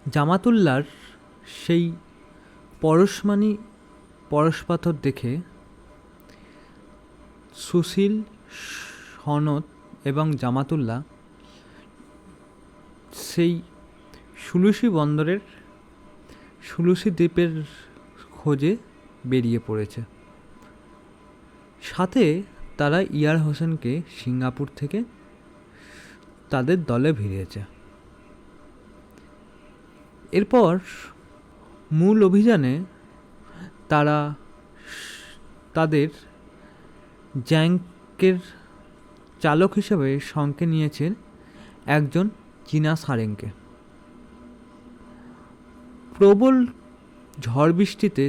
জামাতুল্লার সেই পরশমানি পরশপাথর দেখে সুশীল, সনৎ এবং জামাতুল্লাহ সেই সুলুশি বন্দরের সুলুশি দ্বীপের খোঁজে বেরিয়ে পড়েছে। সাথে তারা ইয়ার হোসেনকে সিঙ্গাপুর থেকে তাদের দলে ভিড়িয়েছে। এরপর মূল অভিযানে তারা তাদের জ্যাঙ্কের চালক হিসেবে সঙ্গে নিয়েছেন একজন চীনা সারেংকে। প্রবল ঝড় বৃষ্টিতে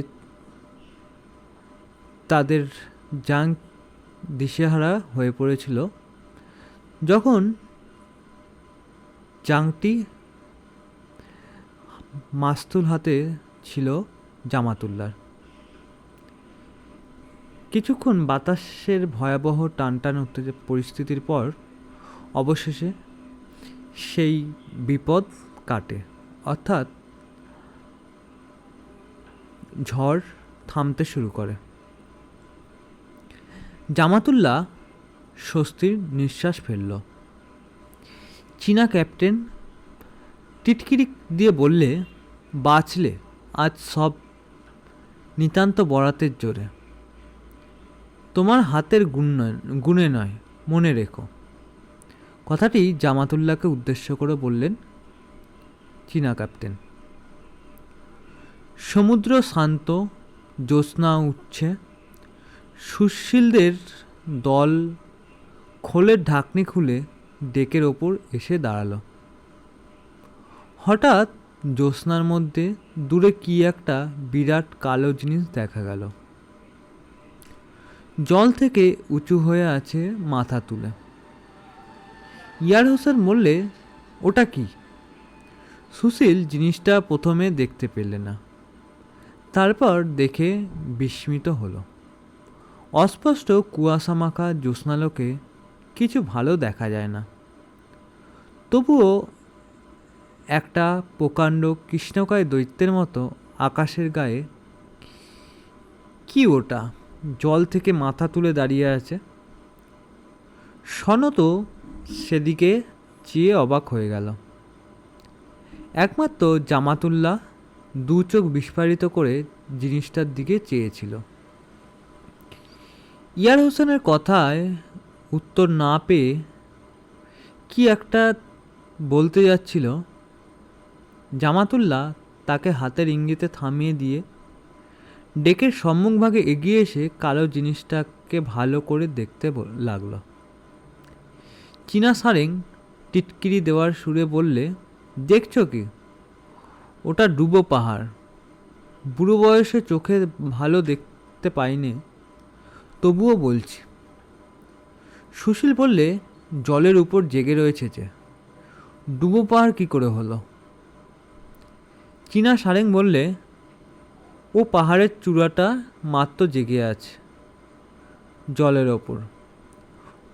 তাদের জাঙ্ক দিশেহারা হয়ে পড়েছিল যখন জাঙ্কটি মাস্তুল হাতে ছিল জামাতুল্লার। কিছুক্ষণ বাতাসের ভয়াবহ টানটান উত্তেজক পরিস্থিতির পর অবশেষে সেই বিপদ কাটে, অর্থাৎ ঝড় থামতে শুরু করে। জামাতুল্লাহ স্বস্তির নিঃশ্বাস ফেলল। চীনা ক্যাপ্টেন টিটকিরি দিয়ে বললে, বাঁচলে আজ সব নিতান্ত বরাতের জোরে। তোমার হাতের গুণে নয়, মনে রেখো। কথাটি জামাতুল্লাহকে উদ্দেশ্য করে বললেন চীনা ক্যাপ্টেন। সমুদ্র শান্ত, জ্যোৎস্না উঠছে। সুশীলদের দল খোলের ঢাকনি খুলে ডেকের ওপর এসে দাঁড়ালো। হঠাৎ জ্যোৎস্নার মধ্যে দূরে কি একটা বিরাট কালো জিনিস দেখা গেল। জল থেকে উঁচু হয়ে আছে মাথা তুলে। ইয়ার হোসেন বললে, ওটা কি? সুশীল জিনিসটা প্রথমে দেখতে পেলে না, তারপর দেখে বিস্মিত হলো। অস্পষ্ট কুয়াশা মাখা জ্যোৎস্নালোকে কিছু ভালো দেখা যায় না, তবুও একটা প্রকাণ্ড কৃষ্ণকায় দৈত্যের মতো আকাশের গায়ে। কি ওটা জল থেকে মাথা তুলে দাঁড়িয়ে আছে? সনত সেদিকে চেয়ে অবাক হয়ে গেল। একমাত্র জামাতুল্লাহ দু চোখ বিস্ফারিত করে জিনিসটার দিকে চেয়েছিল। ইয়ার হোসেনের কথায় উত্তর না পেয়ে কি একটা বলতে যাচ্ছিল। জামাতুল্লাহ তাকে হাতের ইঙ্গিতে থামিয়ে দিয়ে ডেকের সম্মুখভাগে এগিয়ে এসে কালো জিনিসটাকে ভালো করে দেখতে লাগলো। চীনা সারেং টিটকিরি দেওয়ার সুরে বললে, দেখছ কি? ওটা ডুবো পাহাড়। বুড়ো বয়সে চোখে ভালো দেখতে পাইনি, তবুও বলছি। সুশীল বললে, জলের উপর জেগে রয়েছে যে, ডুবো পাহাড় কী করে হলো? চীনা সারেং বললে, ও পাহাড়ের চূড়াটা মাত্র জেগে আছে জলের ওপর।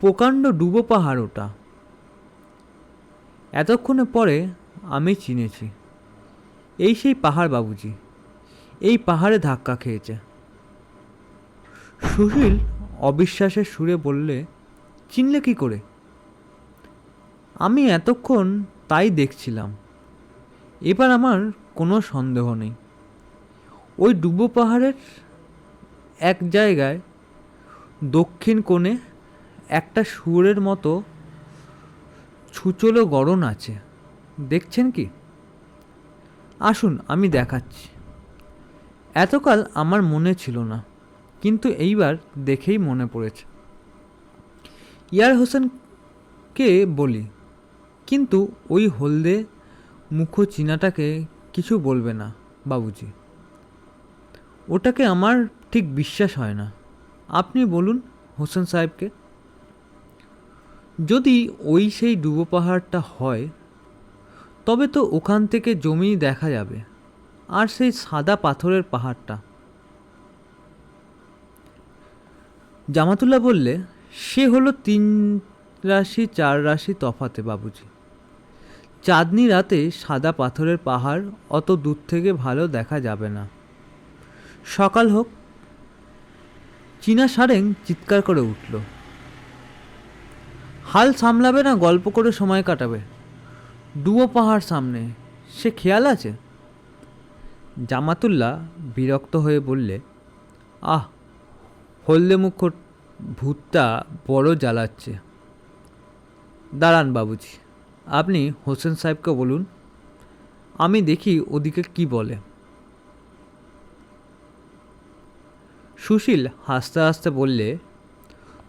প্রকাণ্ড ডুবো পাহাড় ওটা। এতক্ষণে পরে আমি চিনেছি, এই সেই পাহাড় বাবুজি, এই পাহাড়ে ধাক্কা খেয়েছে। সুশীল অবিশ্বাসের সুরে বললে, চিনলে কি করে? আমি এতক্ষণ তাই দেখছিলাম, এবার আমার কোনো সন্দেহ নেই। ওই ডুবো পাহাড়ের এক জায়গায় দক্ষিণ কোণে একটা শুয়োরের মতো ছুচলো গড়ন আছে, দেখছেন কি? আসুন আমি দেখাচ্ছি। এতকাল আমার মনে ছিল না, কিন্তু এইবার দেখেই মনে পড়েছে। ইয়ার হোসেনকে বলি, কিন্তু ওই হলদে মুখো চীনাটাকে কিছু বলবে না বাবুজি, ওটাকে আমার ঠিক বিশ্বাস হয় না। আপনি বলুন হোসেন সাহেবকে। যদি ওই সেই ডুবো পাহাড়টা হয়, তবে তো ওখান থেকে জমি দেখা যাবে, আর সেই সাদা পাথরের পাহাড়টা। জামাতুল্লাহ বললে, সে হলো 3 রাশি 4 রাশি তফাতে বাবুজি। চাঁদনি রাতে সাদা পাথরের পাহাড় অত দূর থেকে ভালো দেখা যাবে না। সকাল হোক। চীনা সারেং চিৎকার করে উঠল, হাল সামলাবে না গল্প করে সময় কাটাবে? ডুবো পাহাড় সামনে, সে খেয়াল আছে? জামাতুল্লাহ বিরক্ত হয়ে বললে, আহ, হলদে মুখ ভূতটা বড় জ্বালাচ্ছে। দাঁড়ান বাবুজি, আপনি হোসেন সাহেবকে বলুন, আমি দেখি ওদিকে কি বলে। সুশীল হাসতে হাসতে বললে,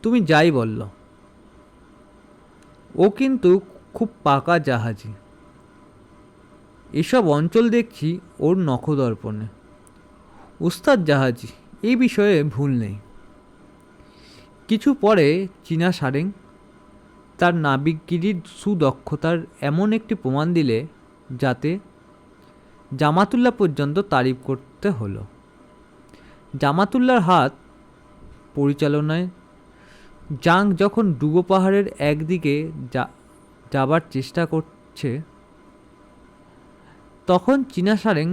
তুমি যাই বলল, ও কিন্তু খুব পাকা জাহাজি। এসব অঞ্চল দেখছি ওর নখদর্পণে। উস্তাদ জাহাজি, এই বিষয়ে ভুল নেই। কিছু পরে চীনা সারেং তার নাবিকগিরির সুদক্ষতার এমন একটি প্রমাণ দিলে যাতে জামাতুল্লাহ পর্যন্ত তারিফ করতে হলো। জামাতুল্লাহর হাত পরিচালনায় জাং যখন ডুবো পাহাড়ের একদিকে যাবার চেষ্টা করছে, তখন চীনা সারেং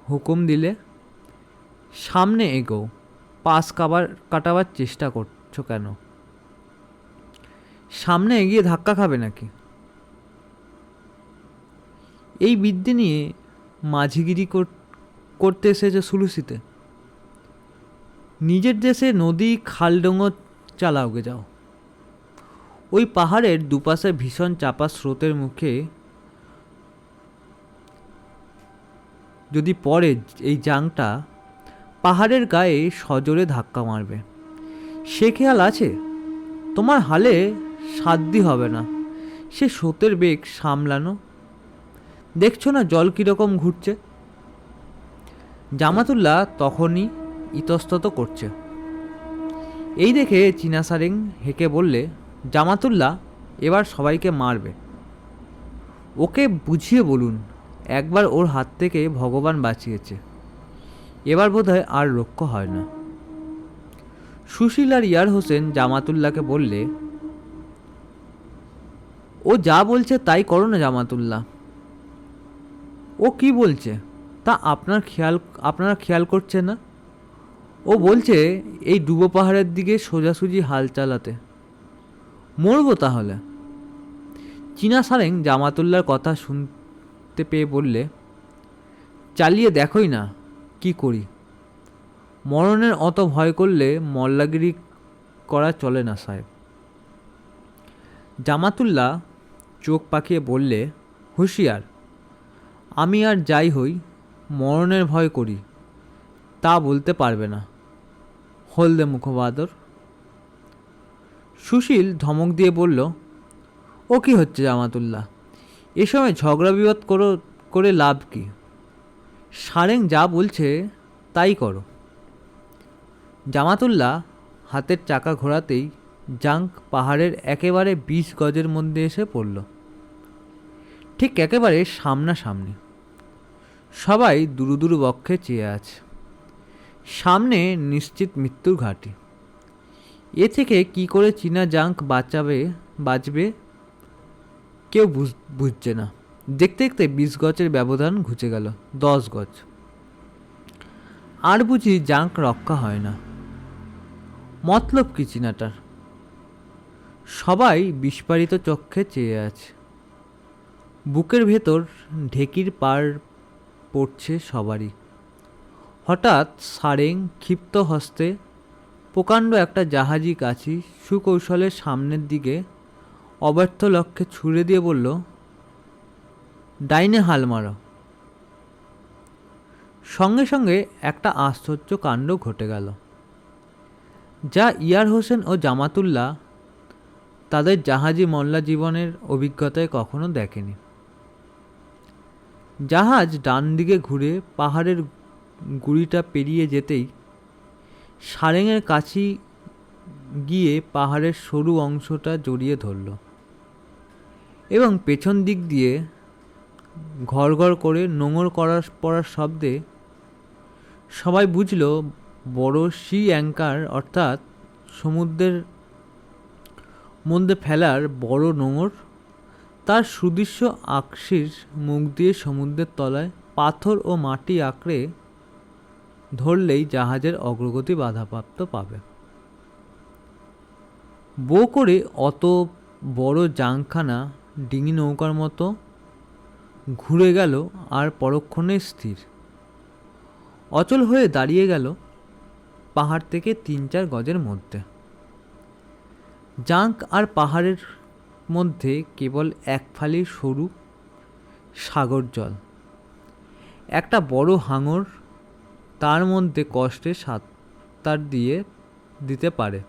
হুকুম দিলে, সামনে এগো, পাশ কাটাবার চেষ্টা করছো কেন? সামনে এগিয়ে ধাক্কা খাবে নাকি? এই বিদ্যে নিয়ে মাঝিগিরি করতে এসেছে সুলুসিতে? নিজের দেশে নদী খালডোঙো চালাওগে যাও। ওই পাহাড়ের দুপাশে ভীষণ চাপা স্রোতের মুখে যদি পড়ে এই জাংটা, পাহাড়ের গায়ে সজোরে ধাক্কা মারবে। সে খেয়াল আছে? তোমার হালে সাধ্যি হবে না সে স্রোতের বেগ সামলানো। দেখছো না জল কীরকম ঘুরছে? জামাতুল্লাহ তখনই ইতস্তত করছে। এই দেখে চীনা সারেং হেঁকে বললে, জামাতুল্লাহ এবার সবাইকে মারবে। ওকে বুঝিয়ে বলুন একবার ওর হাত থেকে ভগবান বাঁচিয়েছে, এবার বোধহয় আর রক্ষা হয় না। সুশীল আর ইয়ার হোসেন জামাতুল্লাহকে বললে, ও যা বলছে তাই করো না জামাতুল্লাহ। ও কি বলছে তা আপনারা খেয়াল করছেন না? ও বলছে এই ডুবো পাহাড়ের দিকে সোজাসুজি হাল চালাতে। মরবো তাহলে। চীনা সারেং জামাতুল্লাহর কথা শুনতে পেয়ে বললে, চালিয়ে দেখোই না কি করি। মরণের অত ভয় করলে মল্লাগিরি করা চলে না সাহেব। জামাতুল্লাহ চোখ পাকিয়ে বললে, হুঁশিয়ার, আমি আর যাই হই মরণের ভয় করি তা বলতে পারবে না হলদে মুখবাদর। সুশীল ধমক দিয়ে বলল, ও কি হচ্ছে জামাতুল্লাহ? এ সময় ঝগড়া বিবাদ করে লাভ কি? সারেং যা বলছে তাই করো। জামাতুল্লাহ হাতের চাকা ঘোরাতেই জাঙ্ক পাহাড়ের একেবারে 20 গজের মধ্যে এসে পড়ল, ঠিক একেবারে সামনাসামনি। সবাই দুরু দুরু বক্ষে চেয়ে আছে। সামনে নিশ্চিত মৃত্যুর ঘাঁটি। এ থেকে কি করে চীনা জাঙ্ক বাঁচবে কেউ বুঝছে না। দেখতে দেখতে 20 গজের ব্যবধান ঘুচে গেল 10 গজ। আর বুঝি জাঙ্ক রক্ষা হয় না। মতলব কি চীনাটার? সবাই বিস্ফারিত চক্ষে চেয়ে আছে। বুকের ভেতর ঢেকির পার পড়ছে সবারই। হঠাৎ সারেং ক্ষিপ্ত হস্তে প্রকাণ্ড একটা জাহাজি কাছি সুকৌশলের সামনের দিকে অব্যর্থ লক্ষ্যে ছুড়ে দিয়ে বলল, ডাইনে হাল মারো। সঙ্গে সঙ্গে একটা আশ্চর্য কাণ্ড ঘটে গেল, যা ইয়ার হোসেন ও জামাতুল্লাহ তাদের জাহাজি মল্লা জীবনের অভিজ্ঞতায় কখনো দেখেনি। জাহাজ ডান দিকে ঘুরে পাহাড়ের গুড়িটা পেরিয়ে যেতেই সারেংয়ের কাছে গিয়ে পাহাড়ের সরু অংশটা জড়িয়ে ধরল এবং পেছন দিক দিয়ে ঘড়ঘড় করে নোঙর পড়ার শব্দে সবাই বুঝল বড় সি অ্যাঙ্কার অর্থাৎ সমুদ্রের মধ্যে ফেলার বড় নোঙর তার সুদৃশ্য আকশির মুখ দিয়ে সমুদ্রের তলায় পাথর ও মাটি আঁকড়ে ধরলেই জাহাজের অগ্রগতি বাধাপ্রাপ্ত পাবে। বো করে অত বড় জাংখানা ডিঙি নৌকার মতো ঘুরে গেল আর পরক্ষণে স্থির, অচল হয়ে দাঁড়িয়ে গেল পাহাড় থেকে 3-4 গজের মধ্যে। জাঙ্ক আর পাহাড়ের মধ্যে কেবল এক ফালি সরু সাগর জল, একটা বড় হাঙর তার মধ্যে কষ্টে সাঁতার দিতে পারে।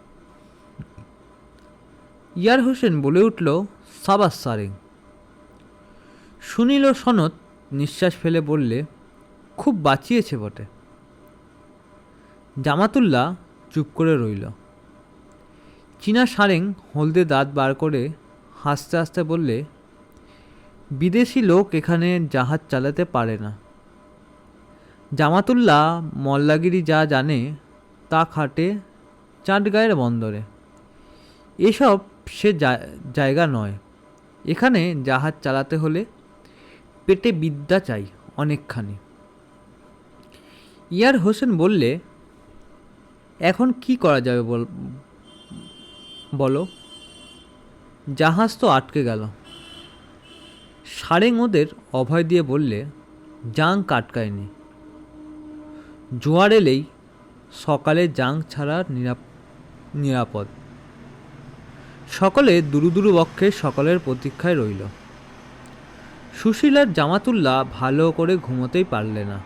ইয়ার হোসেন বলে উঠল, সাবাস সারেং। সুনীল ও সনত নিঃশ্বাস ফেলে বললে, খুব বাঁচিয়েছে বটে। জামাতুল্লাহ চুপ করে রইল। চীনা সারেং হলদে দাঁত বার করে হাসতে হাসতে বললে, বিদেশি লোক এখানে জাহাজ চালাতে পারে না। জামাতুল্লাহ মল্লাগিরি যা জানে তা খাটে চাটগাঁয়ের বন্দরে। এসব সে জায়গা নয়। এখানে জাহাজ চালাতে হলে পেটে বিদ্যা চাই অনেকখানি। ইয়ার হোসেন বললে, এখন কি করা যাবে বলো? জাহাজ তো আটকে গেল। সারেং ওদের অভয় দিয়ে বললে, জাঙ্ক আটকায়নি। জোয়ার এলেই সকালে জাঙ্ক ছাড়া নিরাপদ। সকলে দুরু দুরু বক্ষে সকলের প্রতীক্ষায় রইল। সুশীল আর জামাতুল্লাহ ভালো করে ঘুমোতেই পারলে না।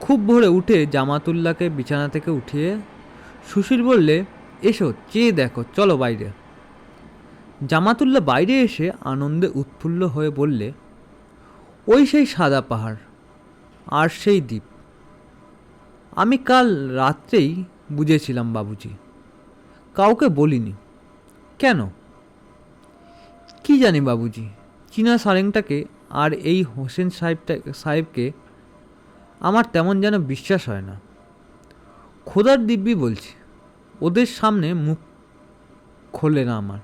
খুব ভোরে উঠে জামাতুল্লাহকে বিছানা থেকে উঠিয়ে সুশীল বললে, এসো চেয়ে দেখো, চলো বাইরে। জামাতুল্লাহ বাইরে এসে আনন্দে উৎফুল্ল হয়ে বললে, ওই সেই সাদা পাহাড় আর সেই দ্বীপ। আমি কাল রাত্রেই বুঝেছিলাম বাবুজি, কাউকে বলিনি। কেন? কি জানি বাবুজি, চীনা সারেংটাকে আর এই হোসেন সাহেবকে আমার তেমন যেন বিশ্বাস হয় না। খোদার দিব্যি বলছি, ওদের সামনে মুখ খোলে না আমার।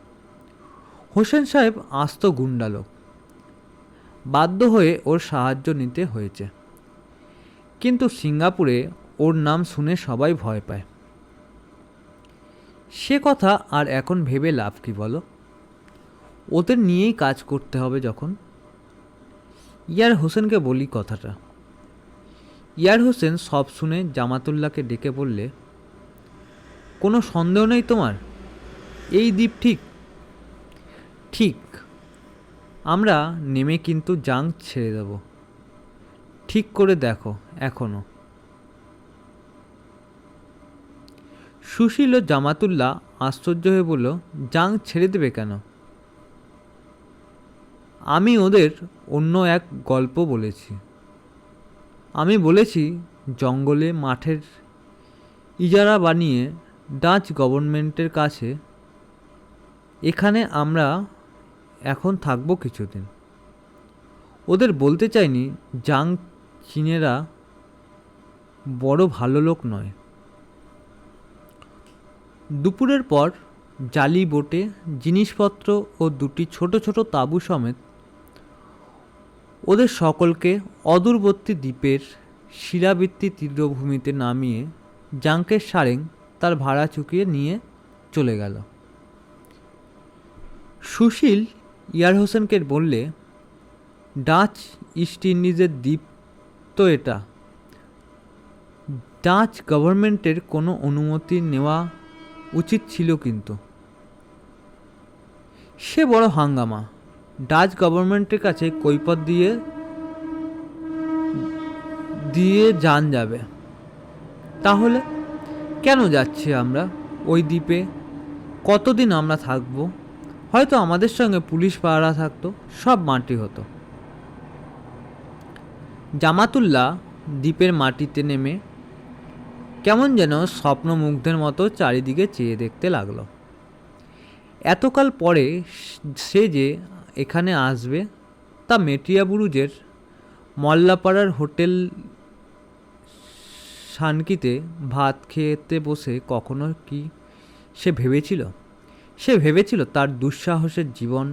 হোসেন সাহেব আস্ত গুন্ডা লোক, বাধ্য হয়ে ওর সাহায্য নিতে হয়েছে। কিন্তু সিঙ্গাপুরে ওর নাম শুনে সবাই ভয় পায়। সে কথা আর এখন ভেবে লাভ কি বলো? ওদের নিয়েই কাজ করতে হবে যখন। ইয়ার হোসেনকে বলি কথাটা। ইয়ার হোসেন সব শুনে জামাতুল্লাহকে ডেকে বললে, কোনো সন্দেহ নেই তোমার? এই দ্বীপ ঠিক? ঠিক। আমরা নেমে কিন্তু জাঙ্ক ছেড়ে দেব। ঠিক করে দেখো এখনো। সুশীল ও জামাতুল্লাহ আশ্চর্য হয়ে বলল, জাঙ্ক ছেড়ে দেবে কেন? আমি ওদের অন্য এক গল্প বলেছি। আমি বলেছি, জঙ্গলে মাঠের ইজারা বানিয়ে ডাচ গভর্নমেন্টের কাছে এখানে আমরা এখন থাকবো কিছুদিন। ওদের বলতে চাইনি জাঙ্ক চীনেরা বড় ভালো লোক নয়। দুপুরের পর জালি বোটে জিনিসপত্র ও 2টি ছোট ছোট তাঁবু সমেত ওদের সকলকে অদূরবর্তী দ্বীপের শিলাবৃত্তি তীরভূমিতে নামিয়ে জাঙ্কের সারেং তার ভাড়া চুকিয়ে নিয়ে চলে গেল। সুশীল ইয়ার হোসেনকে বললে, ডাচ ইস্ট ইন্ডিজের দ্বীপ তো এটা। ডাচ গভর্নমেন্টের কোনো অনুমতি নেওয়া উচিত ছিল, কিন্তু সে বড় হাঙ্গামা। ডাচ গভর্নমেন্টের কাছে কৈফিয়ত দিয়ে জান যাবে। তাহলে কেন যাচ্ছি আমরা ওই দ্বীপে? কতদিন আমরা থাকবো? হয়তো আমাদের সঙ্গে পুলিশ পাহারা থাকতো, সব মাটি হতো। জামাতুল্লাহ দ্বীপের মাটিতে নেমে কেমন যেন স্বপ্নমুগ্ধের মতো চারিদিকে চেয়ে দেখতে লাগলো। এতকাল পরে সে যে এখানে আসবে তা মেটিয়াবুরুজের মল্লাপাড়ার হোটেল শানকিতে ভাত খেতে বসে কখনো কি সে ভেবেছিল? সে ভেবেছিল তার দুঃসাহসের জীবন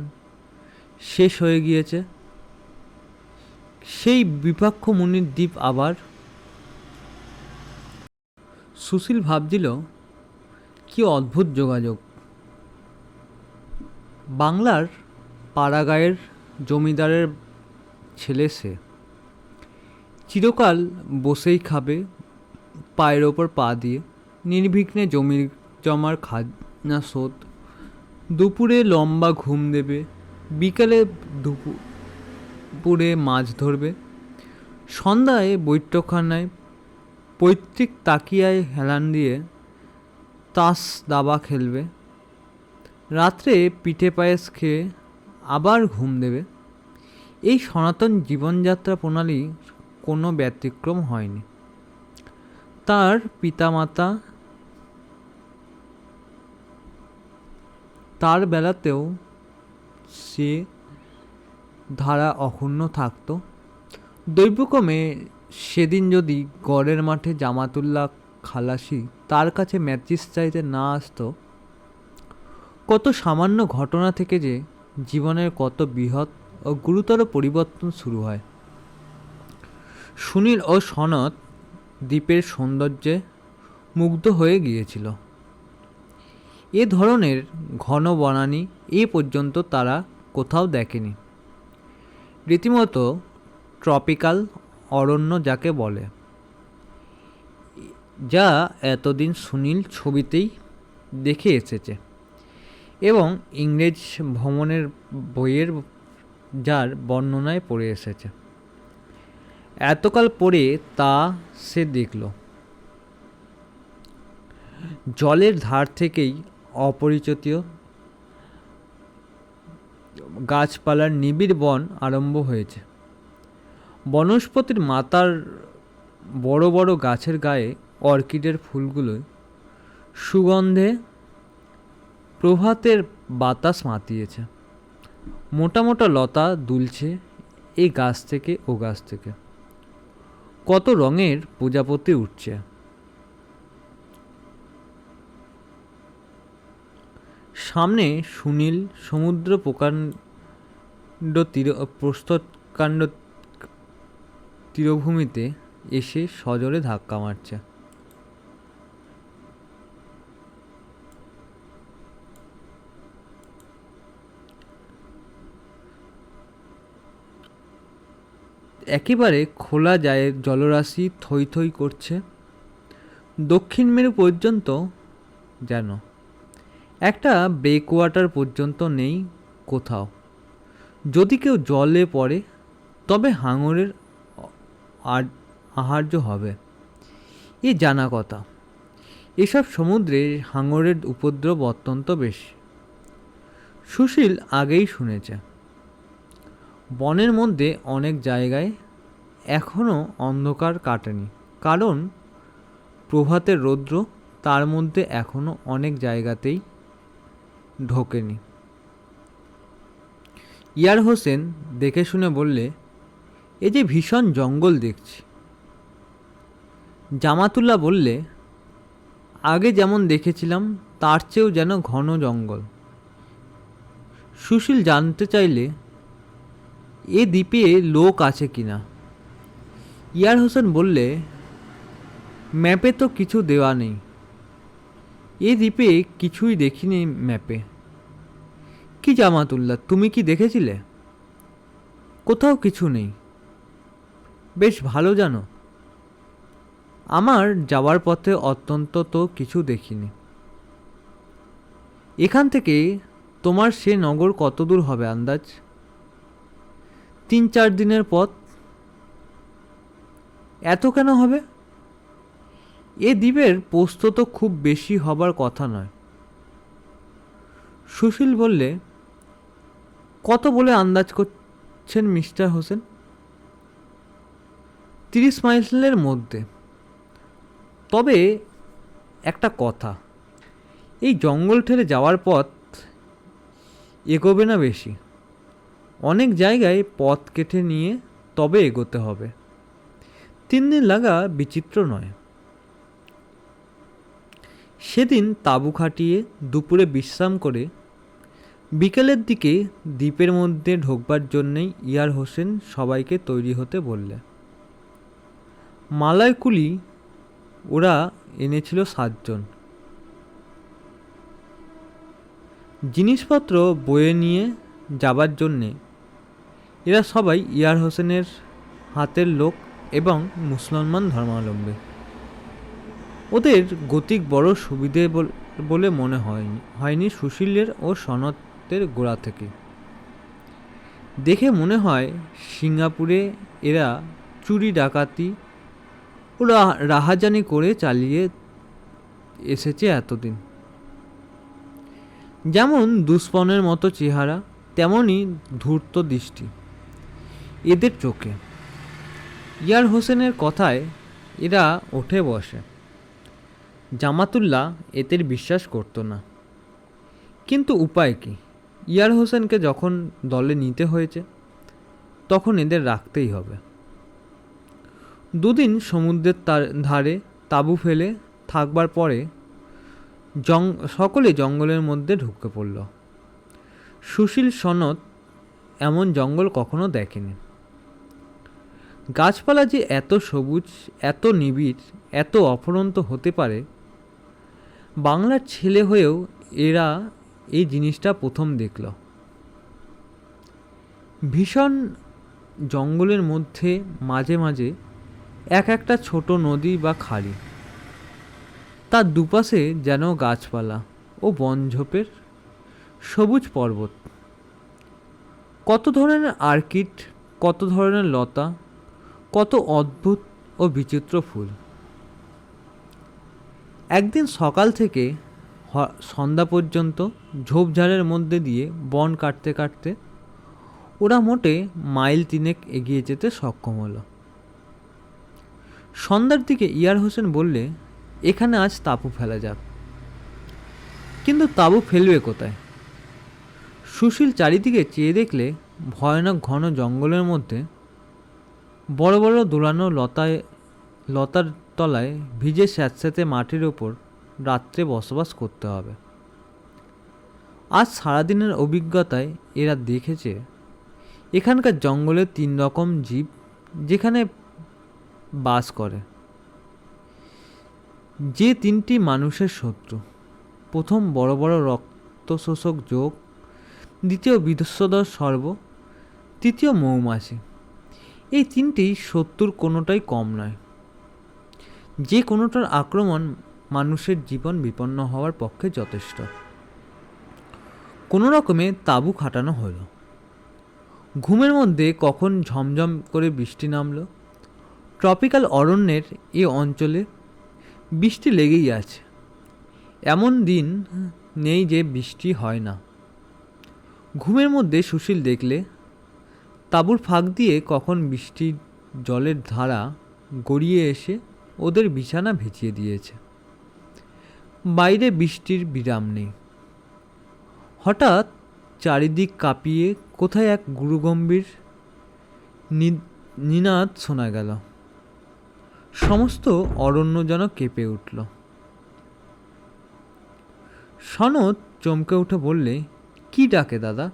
শেষ হয়ে গিয়েছে। সেই বিপাক্ষ মুনির দ্বীপ আবার। সুশীল ভাবছিল, কি অদ্ভুত যোগাযোগ। বাংলার পাড়াগাঁয়ের জমিদারের ছেলে সে, চিরকাল বসেই খাবে পায়ের ওপর পা দিয়ে, নির্বিঘ্নে জমির জমার খাজনা শোধ, দুপুরে লম্বা ঘুম দেবে, বিকালে দুপুরে মাছ ধরবে, সন্ধ্যায় বৈঠকখানায় পৈতৃক তাকিয়ায় হেলান দিয়ে তাস দাবা খেলবে, রাত্রে পিঠে পায়েস খেয়ে আবার ঘুম দেবে। এই সনাতন জীবনযাত্রা প্রণালী কোনো ব্যতিক্রম হয়নি। তার পিতামাতা তার বেলাতেও সে ধারা অক্ষুণ্ণ থাকত। দৈবক্রমে সেদিন যদি গড়ের মাঠে জামাতুল্লাহ খালাসি তার কাছে ম্যাচিস চাইতে না আসতো, কত সামান্য ঘটনা থেকে যে জীবনের কত বৃহৎ ও গুরুতর পরিবর্তন শুরু হয়। সুনীল ও সনৎ দ্বীপের সৌন্দর্যে মুগ্ধ হয়ে গিয়েছিল। এ ধরনের ঘন বনানী এ পর্যন্ত তারা কোথাও দেখেনি। রীতিমতো ট্রপিক্যাল অরণ্য যাকে বলে, যা এতদিন সুনীল ছবিতেই দেখে এসেছে এবং ইংরেজ ভ্রমণের বইয়ের যার বর্ণনায় পড়ে এসেছে। এতকাল পরে তা সে দেখল। জলের ধার থেকেই অপরিচিত গাছপালার নিবিড় বন আরম্ভ হয়েছে। বনস্পতির মাথার বড় বড় গাছের গায়ে অর্কিডের ফুলগুলো সুগন্ধে প্রভাতের বাতাস মাতিয়েছে। মোটা মোটা লতা দুলছে এই গাছ থেকে ও গাছ থেকে। কত রঙের প্রজাপতি উঠছে। সামনে সুনীল সমুদ্র প্রকাণ্ড প্রস্তরকাণ্ড তীরভূমিতে এসে সজোরে ধাক্কা মারছে। একেবারে খোলা যায় জলরাশি থই থই করছে দক্ষিণ মেরু পর্যন্ত, যেন একটা ব্রেকওয়াটার পর্যন্ত নেই কোথাও। যদি কেউ জলে পড়ে তবে হাঙরের আহার্য হবে, এ জানা কথা। এসব সমুদ্রে হাঙরের উপদ্রব অত্যন্ত বেশি। সুশীল আগেই শুনেছে। বনের মধ্যে অনেক জায়গায় এখনও অন্ধকার কাটেনি, কারণ প্রভাতের রৌদ্র তার মধ্যে এখনও অনেক জায়গাতেই ঢোকেনি। ইয়ার হোসেন দেখে শুনে বললে, এ যে ভীষণ জঙ্গল দেখছি। জামাতুল্লাহ বললে, আগে যেমন দেখেছিলাম তার চেয়েও যেন ঘন জঙ্গল। সুশীল জানতে চাইলে, এ দ্বীপে লোক আছে কিনা। ইয়ার হোসেন বললে, ম্যাপে তো কিছু দেওয়া নেই। এ দ্বীপে কিছুই দেখিনি ম্যাপে। কি জামাতুল্লাহ, তুমি কি দেখেছিলে? কোথাও কিছু নেই। বেশ ভালো জানো। আমার যাওয়ার পথে অত্যন্ত তো কিছু দেখিনি। এখান থেকে তোমার সে নগর কত দূর হবে আন্দাজ? 3-4 দিনের পথ। এত কেন হবে? এ দ্বীপের প্রস্থ তো খুব বেশি হবার কথা নয়। সুশীল বললে, কত বলে আন্দাজ করছেন মিস্টার হোসেন? 30 মাইলের মধ্যে। তবে একটা কথা, এই জঙ্গল ঠেলে যাওয়ার পথ এগোবে না বেশি। অনেক জায়গায় পথ কেটে নিয়ে তবে এগোতে হবে। 3 দিন লাগা বিচিত্র নয়। সেদিন তাঁবু খাটিয়ে দুপুরে বিশ্রাম করে বিকেলের দিকে দ্বীপের মধ্যে ঢোকবার জন্যেই ইয়ার হোসেন সবাইকে তৈরি হতে বললে। মালয় কুলি ওরা এনেছিল 7 জন। জিনিসপত্র বয়ে নিয়ে যাবার জন্যে এরা সবাই ইয়ার হোসেনের হাতের লোক এবং মুসলমান ধর্মাবলম্বী। ওদের গতিক বড় সুবিধে বলে মনে হয়নি সুশীলের ও সনতের গোড়া থেকে। দেখে মনে হয় সিঙ্গাপুরে এরা চুরি ডাকাতি ও রাহাজানি করে চালিয়ে এসেছে এতদিন। যেমন দুষ্পনের মতো চেহারা, তেমনই ধূর্ত দৃষ্টি এদের চোখে। ইয়ার হোসেনের কথায় এরা ওঠে বসে। জামাতুল্লাহ এদের বিশ্বাস করত না, কিন্তু উপায় কি? ইয়ার হোসেনকে যখন দলে নিতে হয়েছে তখন এদের রাখতেই হবে। দুদিন সমুদ্রের ধারে তাঁবু ফেলে থাকবার পরে সকলে জঙ্গলের মধ্যে ঢুকে পড়ল। সুশীল সনদ এমন জঙ্গল কখনো দেখেনি। গাছপালা যে এত সবুজ, এত নিবিড়, এত অফুরন্ত হতে পারে, বাংলার ছেলে হয়েও এরা এই জিনিসটা প্রথম দেখল। ভীষণ জঙ্গলের মধ্যে মাঝে মাঝে একটা ছোট নদী বা খাড়ি, তার দুপাশে যেন গাছপালা ও বনঝোপের সবুজ পর্বত, কত ধরনের অর্কিড, কত ধরনের লতা, কত অদ্ভুত ও বিচিত্র ফুল। একদিন সকাল থেকে সন্ধ্যা পর্যন্ত ঝোপঝাড়ের মধ্যে দিয়ে বন কাটতে কাটতে ওরা মোটে মাইল 3 এগিয়ে যেতে সক্ষম হলো। সন্ধ্যার দিকে ইয়ার হোসেন বললে, এখানে আজ তাঁবু ফেলা যাক। কিন্তু তাঁবু ফেলবে কোথায়? সুশীল চারিদিকে চেয়ে দেখলে ভয়ানক ঘন জঙ্গলের মধ্যে বড় বড় দোলানো লতার তলায় ভিজে স্যাঁতস্যাঁতে মাটির ওপর রাত্রে বসবাস করতে হবে। আজ সারাদিনের অভিজ্ঞতায় এরা দেখেছে এখানকার জঙ্গলে 3 রকম জীব যেখানে বাস করে, যে 3টি মানুষের শত্রু। প্রথম বড় বড় রক্তশোষক যোগ, দ্বিতীয় বিধস্বদর সর্ব, তৃতীয় মৌমাছি। এই 3টি শত্রুর কোনোটাই কম নয়। যে কোনোটার আক্রমণ মানুষের জীবন বিপন্ন হওয়ার পক্ষে যথেষ্ট। কোনো রকমে তাঁবু খাটানো হলো। ঘুমের মধ্যে কখন ঝমঝম করে বৃষ্টি নামল। ট্রপিক্যাল অরণ্যের এ অঞ্চলে বৃষ্টি লেগেই আছে, এমন দিন নেই যে বৃষ্টি হয় না। ঘুমের মধ্যে সুশীল দেখলে তাঁবুর ফাঁক দিয়ে কখন বৃষ্টির জলের ধারা গড়িয়ে এসে ওদের বিছানা ভিজিয়ে দিয়েছে। বাইরে বৃষ্টির বিরাম নেই। হঠাৎ চারিদিক কাঁপিয়ে কোথায় এক গুরুগম্ভীর নিনাদ শোনা গেল। সমস্ত অরণ্য যেন কেঁপে উঠল। সনদ চমকে উঠে বললে, কি ডাকে দাদা?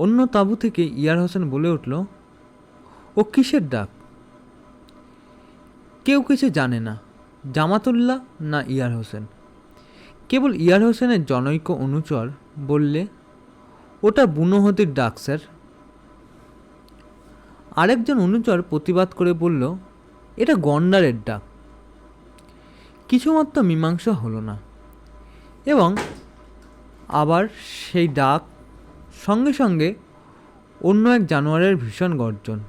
অন্য তাঁবু থেকে ইয়ার হোসেন বলে উঠল, ও কিসের ডাক? কেউ কিছু জানে না, জামাতুল্লাহ না ইয়ার হোসেন। কেবল ইয়ার হোসেনের জনৈক অনুচর বললে, ওটা বুনো হাতির ডাক স্যার। আরেকজন অনুচর প্রতিবাদ করে বলল, এটা গন্ডারের ডাক। কিছুমাত্র মীমাংসা হলো না, এবং আবার সেই ডাক সঙ্গে সঙ্গে অন্য এক জানোয়ারের ভীষণ গর্জন।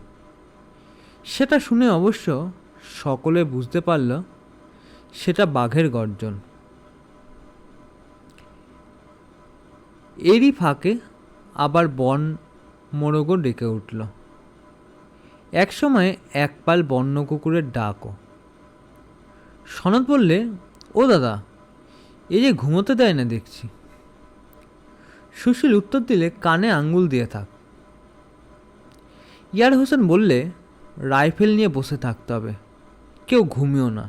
সেটা শুনে অবশ্য সকলে বুঝতে পারল সেটা বাঘের গর্জন। এরই ফাঁকে আবার বন মোরগও ডেকে উঠল। একসময় এক পাল বন্য কুকুরের ডাকও। সনদ বললে, ও দাদা, এই যে ঘুমোতে দেয় না দেখছি। সুশীল উত্তর দিলে, কানে আঙ্গুল দিয়ে থাক। ইয়ার হোসেন বললে, রাইফেল নিয়ে বসে থাকতে হবে, কেউ ঘুমিও না।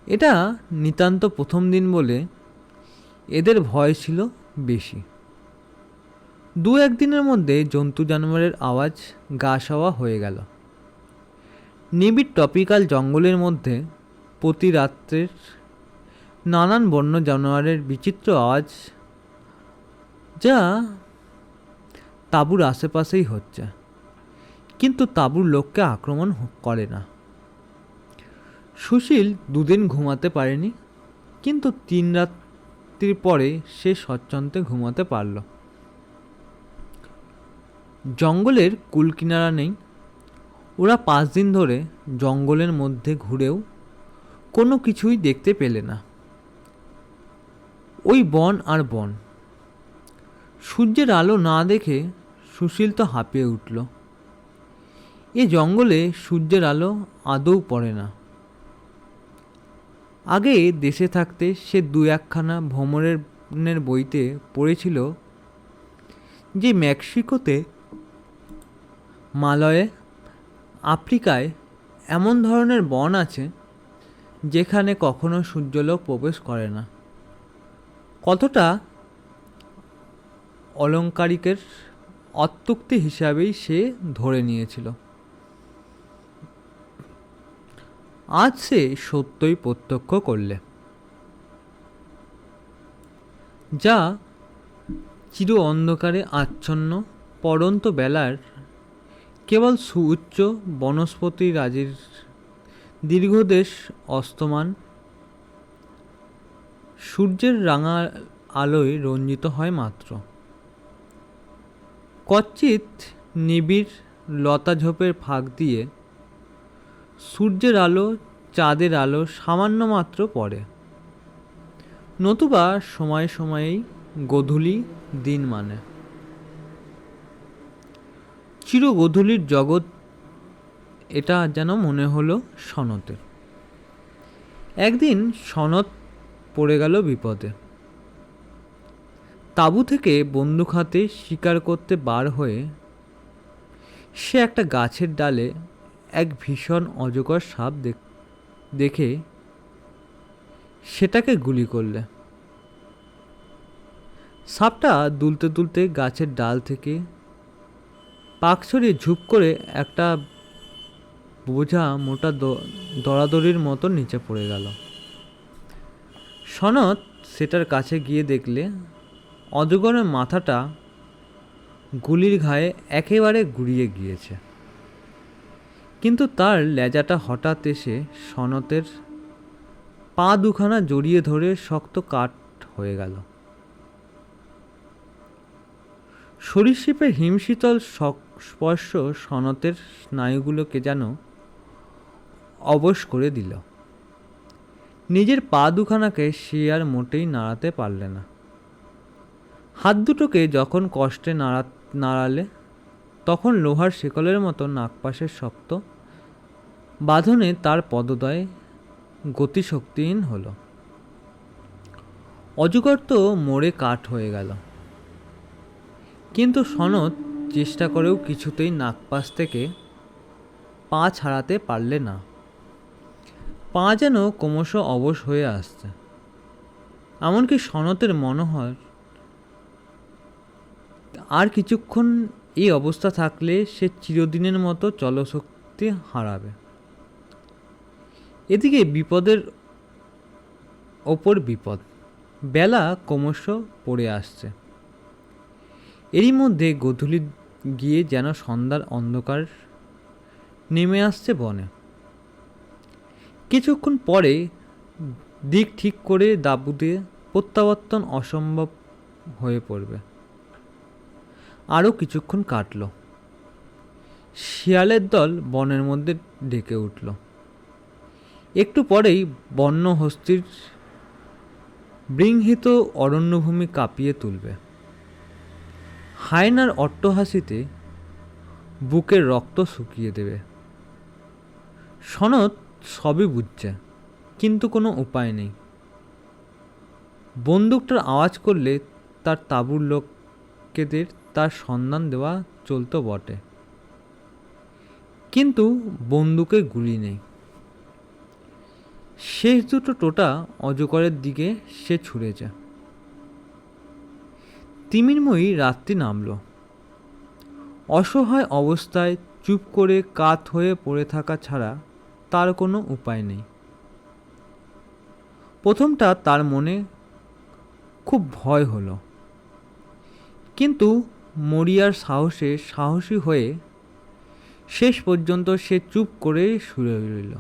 এটা নিতান্ত প্রথম দিন বলে এদের ভয় ছিল বেশি। দু একদিনের মধ্যে জন্তু জানোয়ারের আওয়াজ গা সওয়া হয়ে গেল। নিবিড় ট্রপিক্যাল জঙ্গলের মধ্যে প্রতি রাত্রের নানান বন্য জানোয়ারের বিচিত্র আওয়াজ, যা তাঁবুর আশেপাশেই হচ্ছে, কিন্তু তাঁবুর লোককে আক্রমণ করে না। সুশীল দুদিন ঘুমাতে পারেনি, কিন্তু 3 রাত্রির পরে সে স্বচ্ছন্দে ঘুমাতে পারল। জঙ্গলের কুলকিনারা নেই। ওরা 5 দিন ধরে জঙ্গলের মধ্যে ঘুরেও কোনো কিছুই দেখতে পেলে না। ওই বন আর বন। সূর্যের আলো না দেখে সুশীল তো হাঁপিয়ে উঠল। এ জঙ্গলে সূর্যের আলো আদৌ পড়ে না। আগে দেশে থাকতে সে 2-1খানা ভ্রমণের বইতে পড়েছিল যে মেক্সিকোতে, মালয়ে, আফ্রিকায় এমন ধরনের বন আছে যেখানে কখনো সূর্যালোক প্রবেশ করে না। কতটা অলংকারিকের অত্যুক্তি হিসাবেই সে ধরে নিয়েছিল। আজ সে সত্যই প্রত্যক্ষ করলে, যা চির অন্ধকারে আচ্ছন্ন পড়ন্ত বেলার কেবল সুউচ্চ বনস্পতি রাজির দীর্ঘদেশ অস্তমান সূর্যের রাঙা আলোয় রঞ্জিত হয় মাত্র। কচ্চিৎ নিবিড় লতাঝোপের ফাঁক দিয়ে সূর্যের আলো, চাঁদের আলো সামান্য মাত্র পড়ে, নতুবা সময়ে সময়েই গোধূলি দিন মানে। চির গোধূলির জগৎ এটা যেন মনে হলো সনতের। একদিন সনত পড়ে গেল বিপদে। তাঁবু থেকে বন্দুক হাতে শিকার করতে বার হয়ে সে একটা গাছের ডালে এক ভীষণ অজগর সাপ দেখে সেটাকে গুলি করলে। সাপটা দুলতে দুলতে গাছের ডাল থেকে পাক ছড়িয়ে ঝুপ করে একটা বোঝা মোটা দড়াদড়ির মতো নিচে পড়ে গেল। সনত সেটার কাছে গিয়ে দেখলে অজগরের মাথাটা গুলির ঘায়ে একেবারে গুড়িয়ে গিয়েছে, কিন্তু তার লেজাটা হঠাৎ এসে সনতের পা দুখানা জড়িয়ে ধরে শক্ত কাঠ হয়ে গেল। সরীসৃপের হিমশীতল স্পর্শ সনতের স্নায়ুগুলোকে যেন অবশ করে দিল। নিজের পা দুখানাকে সে আর মোটেই নাড়াতে পারলে না। হাত দুটোকে যখন কষ্টে নাড়ালে তখন লোহার শেকলের মতো নাগপাশের শক্ত বাঁধনে তার পদদ্বয় গতিশক্তিহীন হল। অজগর তো মরে কাঠ হয়ে গেল, কিন্তু সনত চেষ্টা করেও কিছুতেই নাগপাশ থেকে পা ছাড়াতে পারলে না। পা যেন ক্রমশ অবশ হয়ে আসছে। এমনকি সনতের মনে হয় আর কিছুক্ষণ এই অবস্থা থাকলে সে চিরদিনের মতো চলশক্তি হারাবে। এদিকে বিপদের ওপর বিপদ। বেলা ক্রমশ পড়ে আসছে। এরই মধ্যে গোধূলি গিয়ে যেন সন্ধ্যার অন্ধকার নেমে আসছে বনে। কিছুক্ষণ পরে দিক ঠিক করে তাঁবুতে প্রত্যাবর্তন অসম্ভব হয়ে পড়বে। আরও কিছুক্ষণ কাটল। শিয়ালের দল বনের মধ্যে ডেকে উঠল। একটু পরেই বন্য হস্তির বৃংহিত অরণ্যভূমি কাঁপিয়ে তুলবে। হায়নার অট্টহাসিতে বুকের রক্ত শুকিয়ে দেবে। সনত সবই বুঝছে, কিন্তু কোনো উপায় নেই। বন্দুকটার আওয়াজ করলে তার তাঁবুর লোকেদের তার সন্ধান দেওয়া চলতো বটে, কিন্তু বন্দুকে গুলি নেই। শেষ দুটো টোটা অজগরের দিকে সে ছুঁড়েছে। তিমিরময়ী রাত্রি নামল। অসহায় অবস্থায় চুপ করে কাত হয়ে পড়ে থাকা ছাড়া তার কোনো উপায় নেই। প্রথমটা তার মনে খুব ভয় হলো, কিন্তু মরিয়ার সাহসে সাহসী হয়ে শেষ পর্যন্ত সে চুপ করে শুয়ে রইল।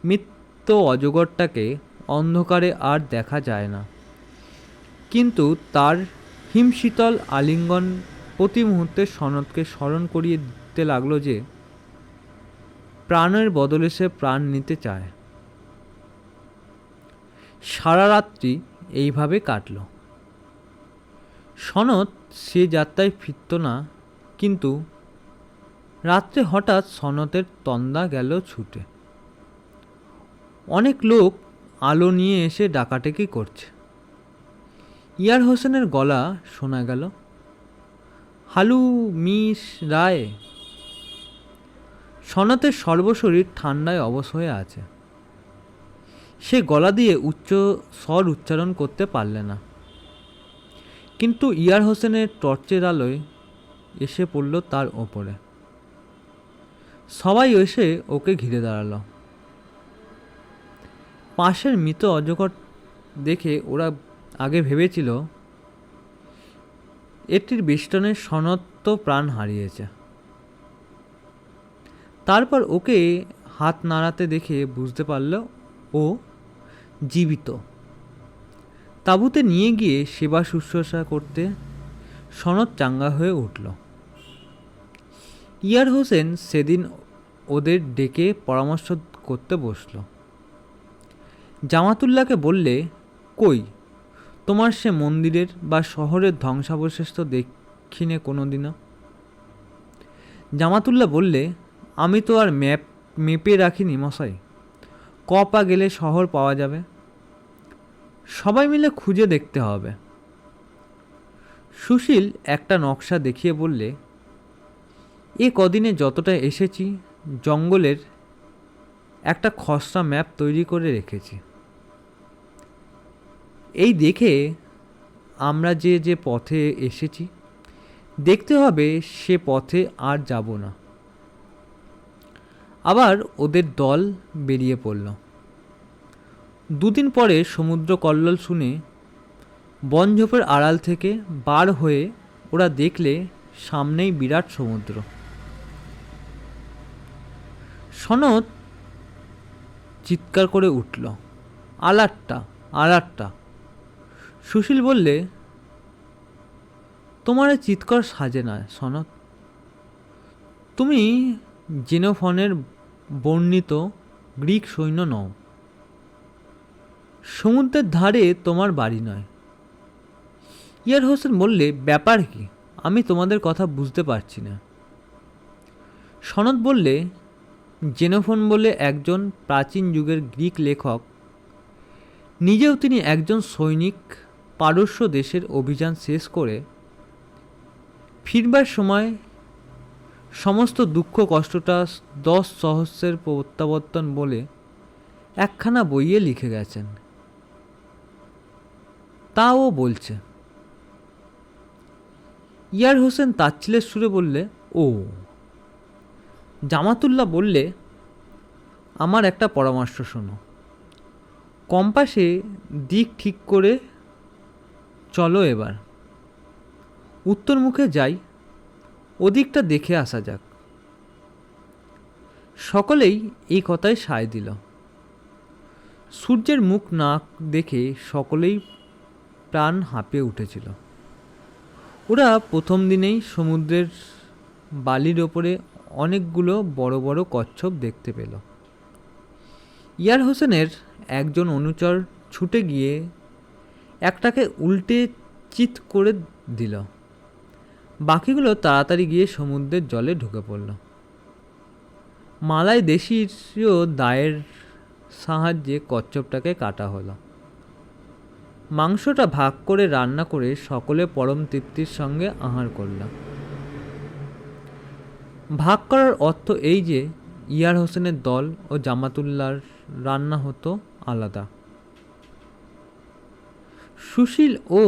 মৃত্যু অজগরটাকে অন্ধকারে আর দেখা যায় না, কিন্তু তার হিমশীতল আলিঙ্গন প্রতি মুহূর্তে সনদকে স্মরণ করিয়ে দিতে লাগলো যে প্রাণের বদলে সে প্রাণ নিতে চায়। সারা রাত্রি এইভাবে কাটল। সনদ সে যাত্রায় ফিরত না, কিন্তু রাত্রে হঠাৎ সনদের তন্দা গেল ছুটে। অনেক লোক আলো নিয়ে এসে ডাকাডাকি করছে। ইয়ার হোসেনের গলা শোনা গেল, হালু মিস রায়। সনতের সর্বশরীর ঠান্ডায় অবশ হয়ে আছে। সে গলা দিয়ে উচ্চ স্বর উচ্চারণ করতে পারলে না, কিন্তু ইয়ার হোসেনের টর্চের আলোয় এসে পড়ল তার ওপরে। সবাই এসে ওকে ঘিরে দাঁড়ালো। পাশের মৃত অজগর দেখে ওরা আগে ভেবেছিল এটির বেষ্টনে সনদ তো প্রাণ হারিয়েছে। তারপর ওকে হাত নাড়াতে দেখে বুঝতে পারল ও জীবিত। তাঁবুতে নিয়ে গিয়ে সেবা শুশ্রূষা করতে সনদ চাঙ্গা হয়ে উঠল। ইয়ার হোসেন সেদিন ওদের ডেকে পরামর্শ করতে বসল। জামাতুল্লাহকে বললে, কই তোমার সে মন্দিরের বা শহরের ধ্বংসাবশেষ তো দেখিনি কোনোদিনও। জামাতুল্লাহ বললে, আমি তো আর মেপে রাখিনি মশাই, কপা গেলে শহর পাওয়া যাবে। সবাই মিলে খুঁজে দেখতে হবে। সুশীল একটা নকশা দেখিয়ে বললে, এ কদিনে যতটা এসেছি জঙ্গলের একটা খসড়া ম্যাপ তৈরি করে রেখেছি। এই দেখে আমরা যে যে পথে এসেছি দেখতে হবে সে পথে আর যাব না। আবার ওদের দল বেরিয়ে পড়ল। দুদিন পরে সমুদ্র কল্লোল শুনে বনঝোপের আড়াল থেকে বার হয়ে ওরা দেখলে সামনেই বিরাট সমুদ্র। সনদ চিৎকার করে উঠল, আলাট্টা আলাট্টা। সুশীল বললে, তোমার চিৎকার সাজে না সনদ। তুমি জেনোফনের বর্ণিত গ্রিক সৈন্য নও। সমুদ্রের ধারে তোমার বাড়ি নয়। ইয়ার হোসেন বললে, ব্যাপার কি? আমি তোমাদের কথা বুঝতে পারছি না। সনদ বললে, জেনোফন বলে একজন প্রাচীন যুগের গ্রিক লেখক, নিজেও তিনি একজন সৈনিক, পারস্য দেশের অভিযান শেষ করে ফিরবার সময় সমস্ত দুঃখ কষ্টটা 10 সহস্রের প্রত্যাবর্তন বলে একখানা বইয়ে লিখে গেছেন। তা ও বলছে। ইয়ার হোসেন তাচ্ছিলের সুরে বললে, ও। জামাতুল্লাহ বললে, আমার একটা পরামর্শ শোনো। কম্পাসে দিক ঠিক করে চলো, এবার উত্তর মুখে যাই, ওদিকটা দেখে আসা যাক। সকলেই এই কথায় সায় দিল। সূর্যের মুখ না দেখে সকলেই প্রাণ হাঁপিয়ে উঠেছিল। ওরা প্রথম দিনেই সমুদ্রের বালির ওপরে অনেকগুলো বড় বড় কচ্ছপ দেখতে পেল। ইয়ার হোসেনের একজন অনুচর ছুটে গিয়ে একটাকে উল্টে চিৎ করে দিল। বাকিগুলো তাড়াতাড়ি গিয়ে সমুদ্রের জলে ঢুকে পড়ল। মালাই দেশীয় দায়ের সাহায্যে কচ্ছপটাকে কাটা হলো। মাংসটা ভাগ করে রান্না করে সকলে পরম তৃপ্তির সঙ্গে আহার করল। ভাগ করার অর্থ এই যে ইয়ার হোসেনের দল ও জামাতুল্লাহর রান্না হতো আলাদা। সুশীল ও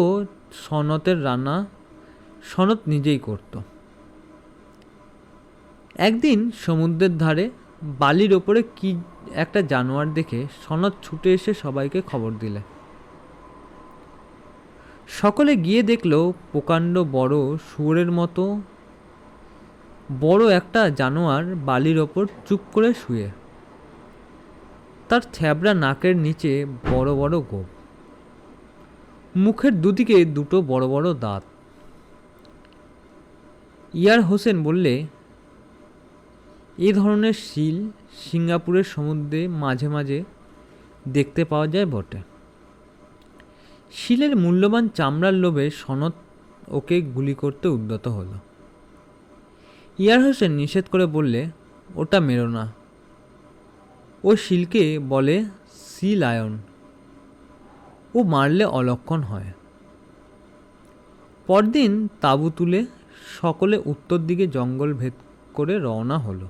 সনতের রান্না সনত নিজেই করত। একদিন সমুদ্রের ধারে বালির ওপরে কি একটা জানোয়ার দেখে সনত ছুটে এসে সবাইকে খবর দিলে। সকলে গিয়ে দেখল প্রকাণ্ড বড় শুয়োরের মতো বড় একটা জানোয়ার বালির ওপর চুপ করে শুয়ে, তার থ্যাবড়া নাকের নিচে বড় বড় গোঁফ, মুখের দুদিকে দুটো বড় বড় দাঁত। ইয়ার হোসেন বললে, এ ধরনের শিল সিঙ্গাপুরের সমুদ্রে মাঝে মাঝে দেখতে পাওয়া যায় বটে। শিলের মূল্যবান চামড়ার লোভে সনত ওকে গুলি করতে উদ্যত হলো। ইয়ার হোসেন নিষেধ করে বললে, ওটা মেরো না, ও শিলকে বলে সি লায়ন, ও মারলে অলক্ষণ হয়। পরদিন তাঁবু তুলে সকলে উত্তর দিকে জঙ্গল ভেদ করে রওনা হলো।